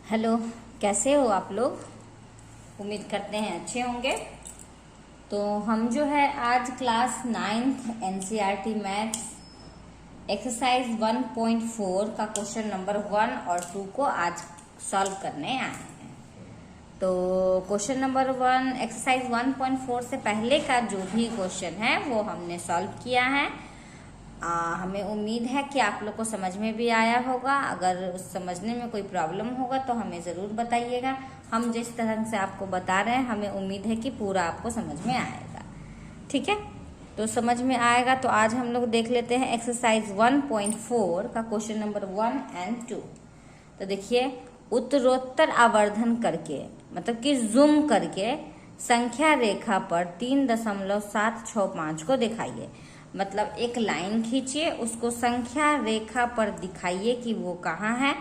Hello, कैसे हो आप लोग। उम्मीद करते हैं अच्छे होंगे। तो हम जो है आज class 9th NCERT maths exercise 1.4 का क्वेश्चन नंबर 1 और 2 को आज सॉल्व करने आए हैं। तो क्वेश्चन नंबर 1 एक्सरसाइज 1.4 से पहले का जो भी क्वेश्चन है वो हमने सॉल्व किया है। हमें उम्मीद है कि आप लोग को समझ में भी आया होगा। अगर उस समझने में कोई प्रॉब्लम होगा तो हमें ज़रूर बताइएगा। हम जिस तरह से आपको बता रहे हैं हमें उम्मीद है कि पूरा आपको समझ में आएगा। ठीक है, तो समझ में आएगा। तो आज हम लोग देख लेते हैं एक्सरसाइज 1.4 का क्वेश्चन नंबर 1 और 2। तो देखिए, उत्तरोत्तर आवर्धन करके मतलब कि जूम करके संख्या रेखा पर 3.765 को दिखाइए। मतलब एक लाइन खींचिए, उसको संख्या रेखा पर दिखाइए कि वो कहाँ है,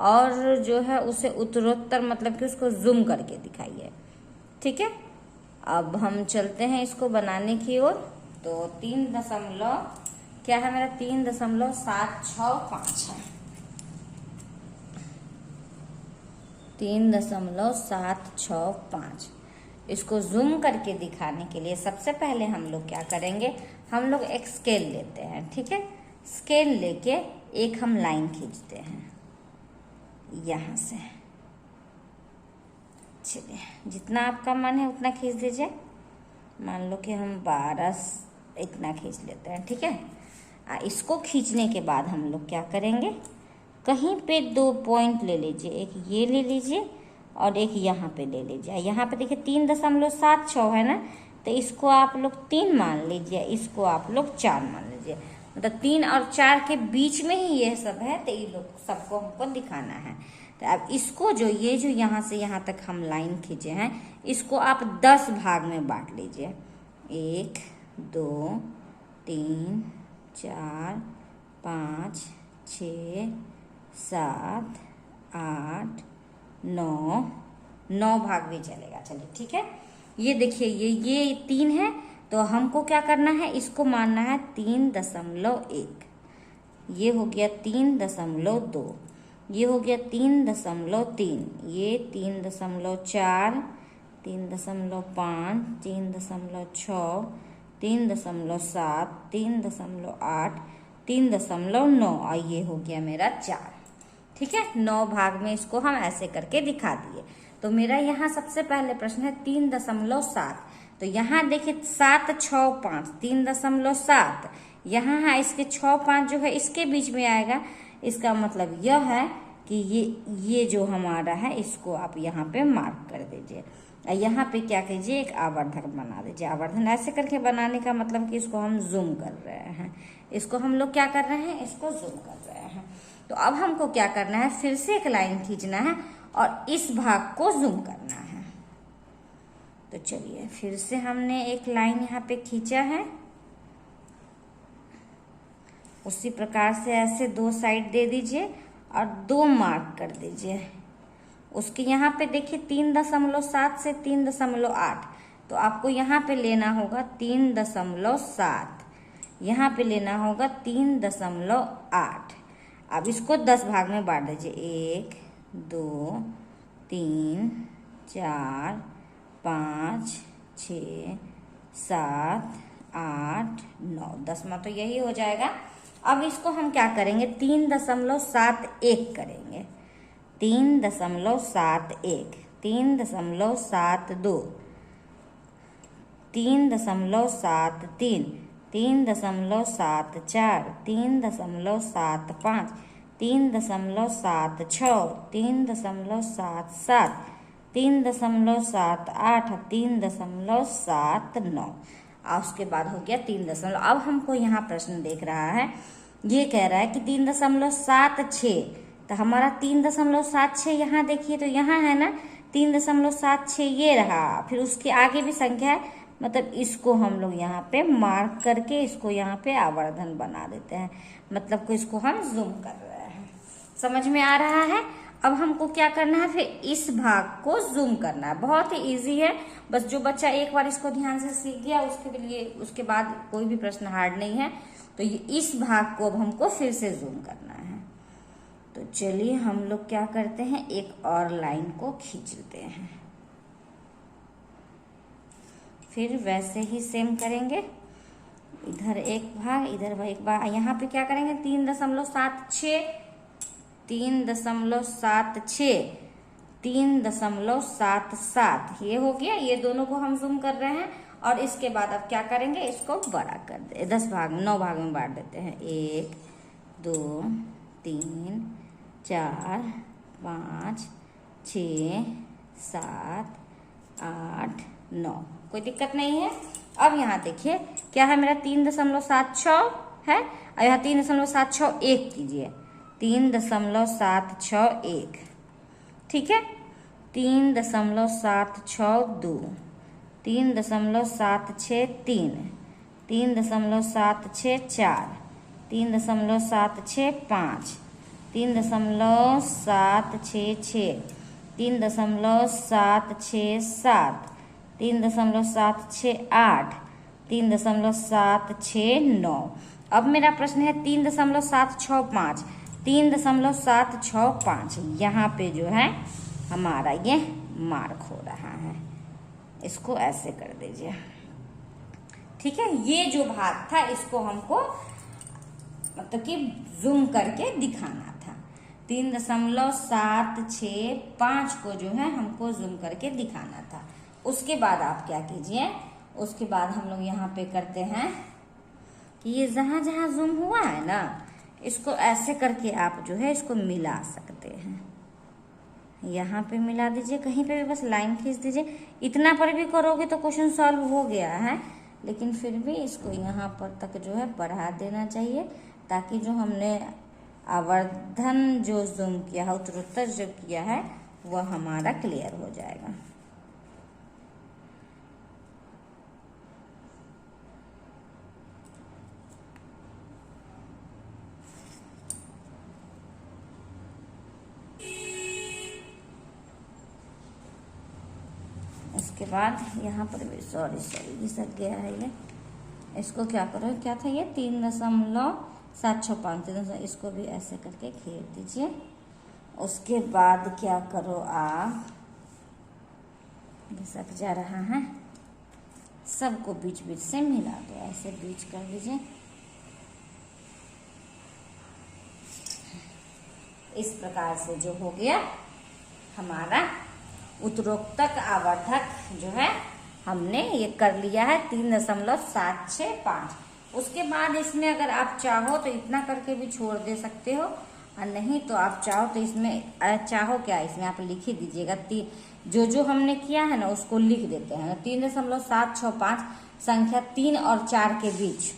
और जो है उसे उत्तरोत्तर मतलब कि उसको जूम करके दिखाइए। ठीक है, अब हम चलते हैं इसको बनाने की ओर। तो 3.765 है। 3.765 इसको जूम करके दिखाने के लिए सबसे पहले हम लोग क्या करेंगे, हम लोग एक स्केल लेते हैं। ठीक है, स्केल लेके एक हम लाइन खींचते हैं यहाँ से। चलिए, जितना आपका मन है उतना खींच दीजिए। मान लो कि हम 12 इतना खींच लेते हैं। ठीक है, इसको खींचने के बाद हम लोग क्या करेंगे, कहीं पे 2 पॉइंट ले लीजिए। एक ये ले लीजिए और एक यहाँ पे ले लीजिए। यहाँ पे देखिए 3.76 है ना, तो इसको आप लोग 3 मान लीजिए, इसको आप लोग 4 मान लीजिए। मतलब 3 और 4 के बीच में ही ये सब है, तो ये लोग सबको हमको दिखाना है। तो अब इसको जो यहाँ से यहाँ तक हम लाइन खींचे हैं, इसको आप 10 भाग में बांट लीजिए। 1 2 3 4 5 6 7 8 9 भाग भी चलेगा। चलिए ठीक है, ये देखिए ये 3 है, तो हमको क्या करना है, इसको मानना है 3.1। ये हो गया 3.2, ये हो गया 3.3, ये 3.4, 3.5, 3.6, 3.7, 3.8, 3.9 और ये हो गया मेरा 4। ठीक है, 9 भाग में इसको हम ऐसे करके दिखा दिए। तो मेरा यहाँ सबसे पहले प्रश्न है 3.7। तो यहाँ देखिए 7 6 5, 3.7 यहाँ है, इसके 6 5 जो है इसके बीच में आएगा। इसका मतलब यह है कि ये जो हमारा है इसको आप यहाँ पे मार्क कर दीजिए। यहाँ पे क्या कीजिए, एक आवर्धक बना दीजिए। आवर्धन ऐसे करके बनाने का मतलब कि इसको हम जूम कर रहे हैं। इसको हम लोग क्या कर रहे हैं, इसको जूम कर रहे हैं। तो अब हमको क्या करना है, फिर से एक लाइन खींचना है और इस भाग को जूम करना है। तो चलिए, फिर से हमने एक लाइन यहाँ पे खींचा है। उसी प्रकार से ऐसे 2 साइड दे दीजिए और 2 मार्क कर दीजिए। उसके यहाँ पे देखिए 3.7 से 3.8, तो आपको यहाँ पे लेना होगा 3.7, यहाँ पे लेना होगा 3.8। अब इसको 10 भाग में बांट दीजिए। 1 2 3 4 5 6 7 8 9, 10वां तो यही हो जाएगा। अब इसको हम क्या करेंगे, 3.71 करेंगे। 3.71, 3.72, 3.73, 3.74, 3.75, 3.76, 3.77, 3.78, 3.79 और उसके बाद हो गया 3 अब हमको यहाँ प्रश्न देख रहा है, ये कह रहा है कि 3.76। तो हमारा 3.76 यहाँ देखिए, तो यहाँ है ना 3.76 ये रहा। फिर उसके आगे भी संख्या है, मतलब इसको हम लोग यहाँ पे मार्क करके इसको यहाँ पे आवर्धन बना देते हैं। मतलब को इसको हम जूम कर रहे हैं। समझ में आ रहा है। अब हमको क्या करना है, फिर इस भाग को जूम करना है। बहुत ही इजी है, बस जो बच्चा एक बार इसको ध्यान से सीख गया उसके लिए उसके बाद कोई भी प्रश्न हार्ड नहीं है। तो ये इस भाग को अब हमको फिर से जूम करना है। तो चलिए हम लोग क्या करते हैं, एक और लाइन को खींच लेते हैं। फिर वैसे ही सेम करेंगे, इधर एक भाग इधर एक भाग। यहाँ पे क्या करेंगे, 3.76 3.76 3.77 ये हो गया। ये दोनों को हम जूम कर रहे हैं और इसके बाद अब क्या करेंगे, इसको बड़ा कर दे, 9 भाग में बांट देते हैं। 1 2 3 4 5 6 7 8 9, कोई दिक्कत नहीं है। अब यहाँ देखिए क्या है, मेरा 3.76 है और यहाँ 3.761 कीजिए, 3.761, ठीक है। 3.762, 3.763, 3.764, 3.765, 3.766, 3.767, 3.768, 3.769। अब मेरा प्रश्न है 3.765, 3.765 यहाँ पे जो है हमारा ये मार्क हो रहा है, इसको ऐसे कर दीजिए, ठीक है। ये जो भाग था इसको हमको मतलब कि जूम करके दिखाना था। 3.765 को जो है हमको जूम करके दिखाना था। उसके बाद आप क्या कीजिए, उसके बाद हम लोग यहाँ पे करते हैं कि ये जहां जहां जूम हुआ है ना, इसको ऐसे करके आप जो है इसको मिला सकते हैं। यहाँ पे मिला दीजिए, कहीं पे भी बस लाइन खींच दीजिए। इतना पर भी करोगे तो क्वेश्चन सॉल्व हो गया है, लेकिन फिर भी इसको यहाँ पर तक जो है बढ़ा देना चाहिए, ताकि जो हमने आवर्धन जो जूम किया है, उत्तरोत्तर जो किया है, वह हमारा क्लियर हो जाएगा। इसके बाद यहाँ पर भी सॉरी घिसक गया है ये, इसको क्या करो, क्या था ये 3.765, इसको भी ऐसे करके घेर दीजिए। उसके बाद क्या करो, आप घिसक जा रहा है, सबको बीच बीच से मिला दो, ऐसे बीच कर दीजिए। इस प्रकार से जो हो गया हमारा उत्तरोत्तर आवर्धक जो है हमने ये कर लिया है 3.765। उसके बाद इसमें अगर आप चाहो तो इतना करके भी छोड़ दे सकते हो, और नहीं तो आप चाहो तो इसमें चाहो क्या, इसमें आप लिख ही दीजिएगा। जो हमने किया है ना उसको लिख देते हैं। 3.765 संख्या 3 और 4 के बीच,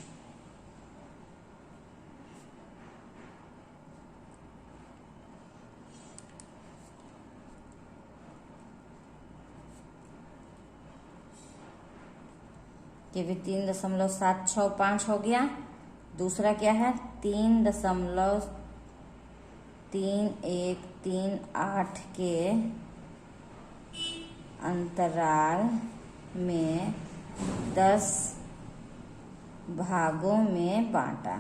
ये भी 3.765 हो गया। दूसरा क्या है 3.3138 के अंतराल में 10 भागों में बांटा।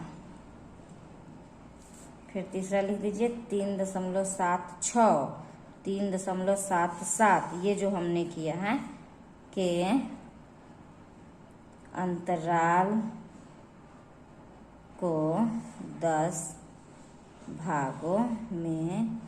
फिर तीसरा लिख दीजिए 3.76, 3.77, ये जो हमने किया है के अंतराल को 10 भागों में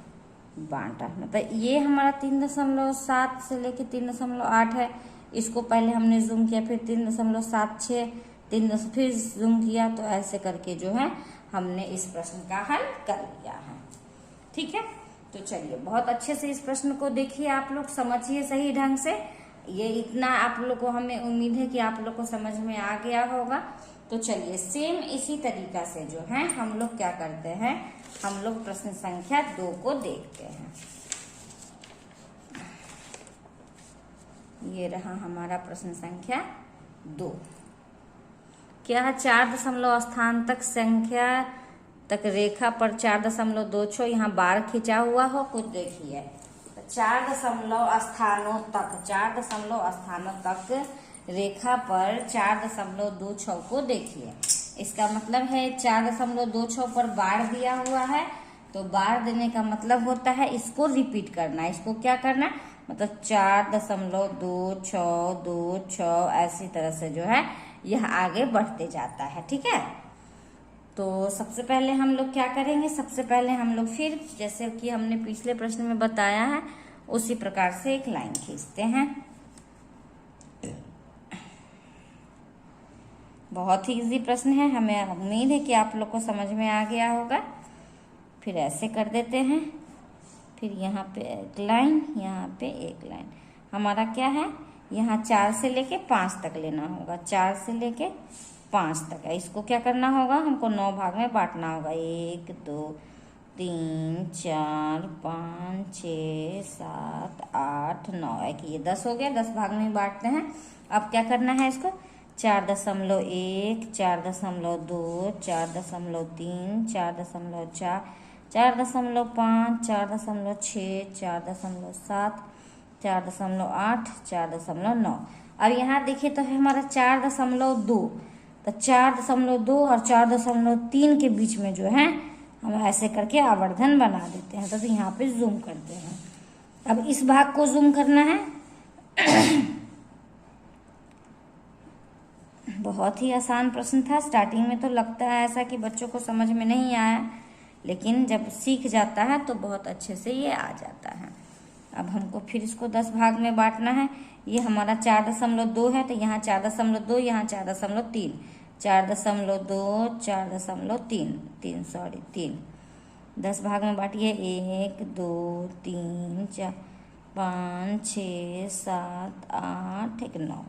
बांटा। मतलब ये हमारा 3.7 से लेके 3.8 है। इसको पहले हमने जूम किया, फिर 3.76, 3 फिर जूम किया, तो ऐसे करके जो है हमने इस प्रश्न का हल कर लिया है। ठीक है, तो चलिए बहुत अच्छे से इस प्रश्न को देखिए, आप लोग समझिए सही ढंग से। ये इतना आप लोग को हमें उम्मीद है कि आप लोग को समझ में आ गया होगा। तो चलिए सेम इसी तरीका से जो है हम लोग क्या करते हैं, हम लोग प्रश्न संख्या 2 को देखते हैं। ये रहा हमारा प्रश्न संख्या 2। क्या 4 स्थान तक संख्या तक रेखा पर 4.26 यहाँ बार खिंचा हुआ हो, कुछ देखिए 4 स्थानों तक रेखा पर 4.26 को देखिए। इसका मतलब है 4.26 पर बार दिया हुआ है, तो बार देने का मतलब होता है इसको रिपीट करना, इसको क्या करना, मतलब 4.2626 ऐसी तरह से जो है यह आगे बढ़ते जाता है। ठीक है, तो सबसे पहले हम लोग क्या करेंगे, सबसे पहले हम लोग फिर जैसे कि हमने पिछले प्रश्न में बताया है उसी प्रकार से एक लाइन खींचते हैं। बहुत ही इजी प्रश्न है, हमें उम्मीद है कि आप लोग को समझ में आ गया होगा। फिर ऐसे कर देते हैं, फिर यहाँ पे एक लाइन, यहाँ पे एक लाइन। हमारा क्या है, यहाँ 4 से लेके 5 तक लेना होगा, 4 से लेके 5 तक है। इसको क्या करना होगा, हमको 9 भाग में बांटना होगा। 1 2 3 4 5 6 7 8 9, एक ये 10 हो गया, 10 भाग में बांटते हैं। अब क्या करना है, इसको 4.1 4.2 4.3 4.4 4.5 4.6 4.7 4.8 4.9। अब यहाँ देखिए तो है हमारा 4.2, तो 4.2 और 4.3 के बीच में जो है हम ऐसे करके आवर्धन बना देते हैं। तो यहाँ पे जूम करते हैं। अब इस भाग को जूम करना है। बहुत ही आसान प्रश्न था। स्टार्टिंग में तो लगता है ऐसा कि बच्चों को समझ में नहीं आया, लेकिन जब सीख जाता है तो बहुत अच्छे से ये आ जाता है। अब हमको फिर इसको 10 भाग में बांटना है। ये हमारा 4.2 है, तो यहाँ 4.2, यहाँ 4.3 4.2 4.3 3 10 भाग में बांटिए। 1 2 3 4 5 6 7 8 1 9।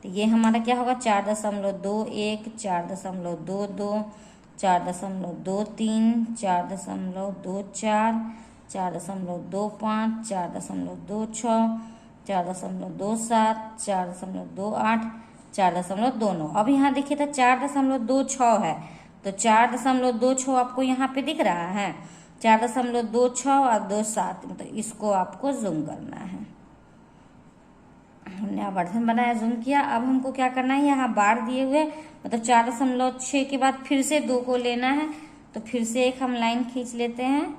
तो ये हमारा क्या होगा, 4.21 4.22 4.23 4.24 4.25 4.26 4.27 4.28 4.29। अब यहाँ देखिए तो 4.26 है, तो 4.26 आपको यहाँ पे दिख रहा है, 4.26 और 27, मतलब इसको आपको जूम करना है। हमने आवर्धन बनाया, जूम किया। अब हमको क्या करना है, यहाँ बार दिए हुए मतलब 4.6 के बाद फिर से 2 को लेना है, तो फिर से एक हम लाइन खींच लेते हैं।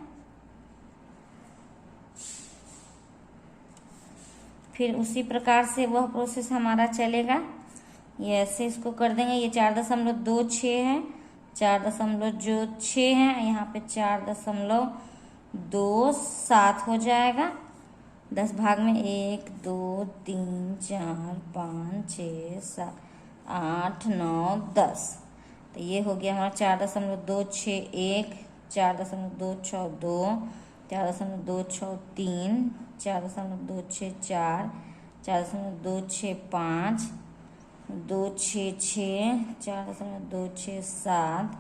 फिर उसी प्रकार से वह प्रोसेस हमारा चलेगा। ये ऐसे इसको कर देंगे। ये 4.26 है, 4.6 है, यहाँ पे 4.27 हो जाएगा। 10 भाग में 1 2 3 4 5 6 7 8 9 10। तो ये हो गया हमारा 4.261 4.262 4.263 4.264 4.265 266 4.267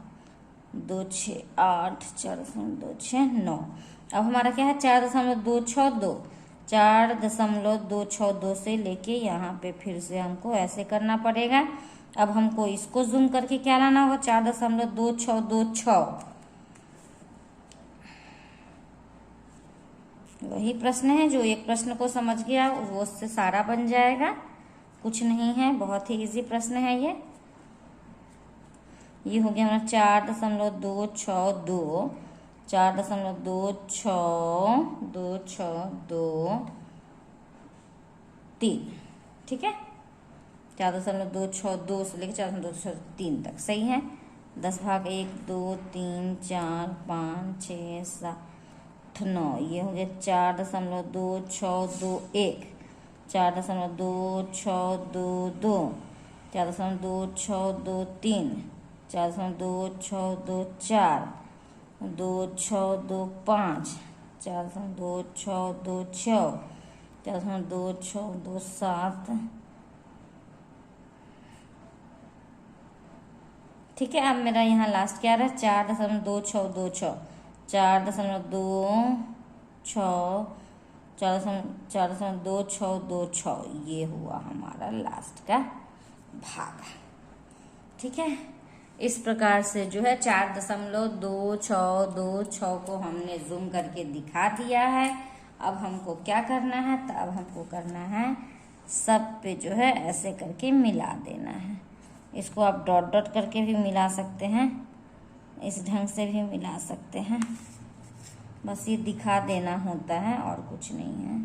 268 4.269। अब हमारा क्या है, 4.262 4.262 से लेके यहाँ पे फिर से हमको ऐसे करना पड़ेगा। अब हमको इसको जूम करके क्या लाना होगा, 4.2626। वही प्रश्न है, जो एक प्रश्न को समझ गया वो उससे सारा बन जाएगा, कुछ नहीं है, बहुत ही इजी प्रश्न है ये। ये हो गया हमारा 4.262 4.262 ठीक है, 4.262 से लेकर 4.263 तक सही है। 10 भाग 1 2 3 4 5 6 7 9। ये हो गया 4.2621 4.2622 4.2623 4.2624 2625 4.2626 4.2627 ठीक है। अब मेरा यहाँ लास्ट क्या रहा, 4.2626 4.2626 ये हुआ हमारा लास्ट का भाग। ठीक है, इस प्रकार से जो है 4.2626 को हमने जूम करके दिखा दिया है। अब हमको क्या करना है, तो अब हमको करना है सब पे जो है ऐसे करके मिला देना है। इसको आप डॉट डॉट करके भी मिला सकते हैं, इस ढंग से भी मिला सकते हैं। बस ये दिखा देना होता है और कुछ नहीं है।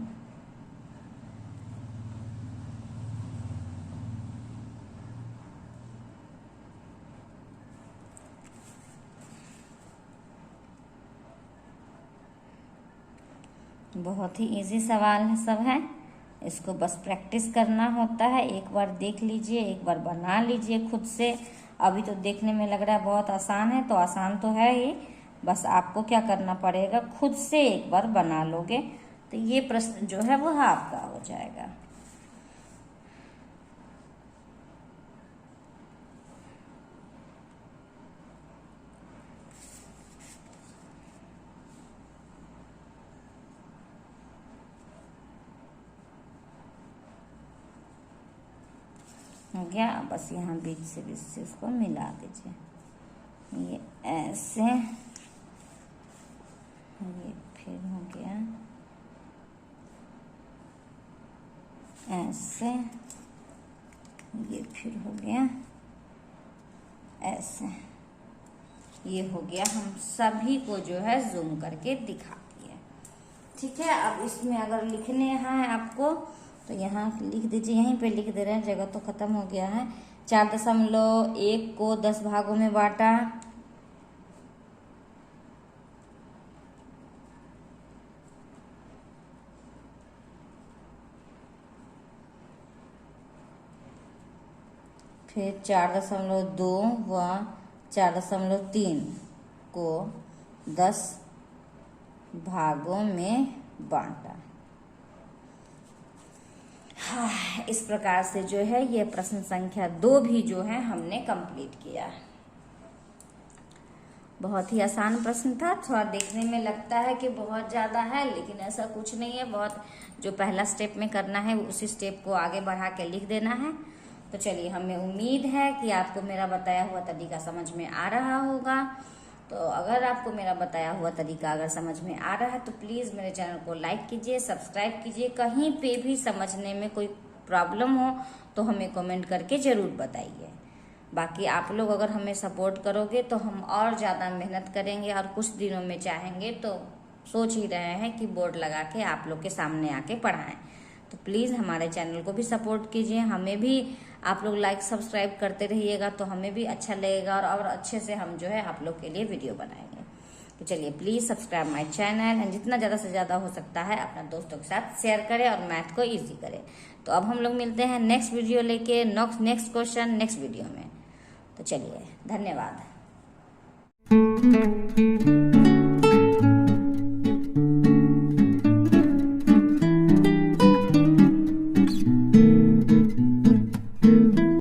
बहुत ही इजी सवाल सब है, इसको बस प्रैक्टिस करना होता है। एक बार देख लीजिए, एक बार बना लीजिए खुद से। अभी तो देखने में लग रहा है बहुत आसान है, तो आसान तो है ही, बस आपको क्या करना पड़ेगा, खुद से एक बार बना लोगे तो ये प्रश्न जो है वो आपका हो जाएगा। हो गया। बस यहाँ बीच से उसको मिला दीजिए, ये ऐसे, ये फिर हो गया ऐसे, ये फिर हो गया ऐसे, ये हो गया। हम सभी को जो है जूम करके दिखा दिए। ठीक है, अब इसमें अगर लिखने हैं आपको तो यहाँ लिख दीजिए, यहीं पे लिख दे रहे हैं, जगह तो खत्म हो गया है। 4.1 को 10 भागों में बांटा, फिर 4.2 व 4.3 को 10 भागों में बांटा। हाँ, इस प्रकार से जो है ये प्रश्न संख्या 2 भी जो है हमने कंप्लीट किया। बहुत ही आसान प्रश्न था, थोड़ा देखने में लगता है कि बहुत ज़्यादा है, लेकिन ऐसा कुछ नहीं है। बहुत जो पहला स्टेप में करना है उसी स्टेप को आगे बढ़ा के लिख देना है। तो चलिए, हमें उम्मीद है कि आपको मेरा बताया हुआ तरीका समझ में आ रहा होगा। तो अगर आपको मेरा बताया हुआ तरीका अगर समझ में आ रहा है तो प्लीज़ मेरे चैनल को लाइक कीजिए, सब्सक्राइब कीजिए। कहीं पे भी समझने में कोई प्रॉब्लम हो तो हमें कमेंट करके ज़रूर बताइए। बाकी आप लोग अगर हमें सपोर्ट करोगे तो हम और ज़्यादा मेहनत करेंगे, और कुछ दिनों में चाहेंगे तो सोच ही रहे हैं कि बोर्ड लगा के आप लोग के सामने आके पढ़ाएं। तो प्लीज़ हमारे चैनल को भी सपोर्ट कीजिए, हमें भी आप लोग लाइक सब्सक्राइब करते रहिएगा तो हमें भी अच्छा लगेगा, और अच्छे से हम जो है आप लोग के लिए वीडियो बनाएंगे। तो चलिए, please subscribe my channel, and जितना ज़्यादा से ज़्यादा हो सकता है अपना दोस्तों के साथ शेयर करें और मैथ को ईजी करें। तो अब हम लोग मिलते हैं नेक्स्ट वीडियो लेके, नेक्स्ट क्वेश्चन नेक्स्ट वीडियो में। तो चलिए, धन्यवाद।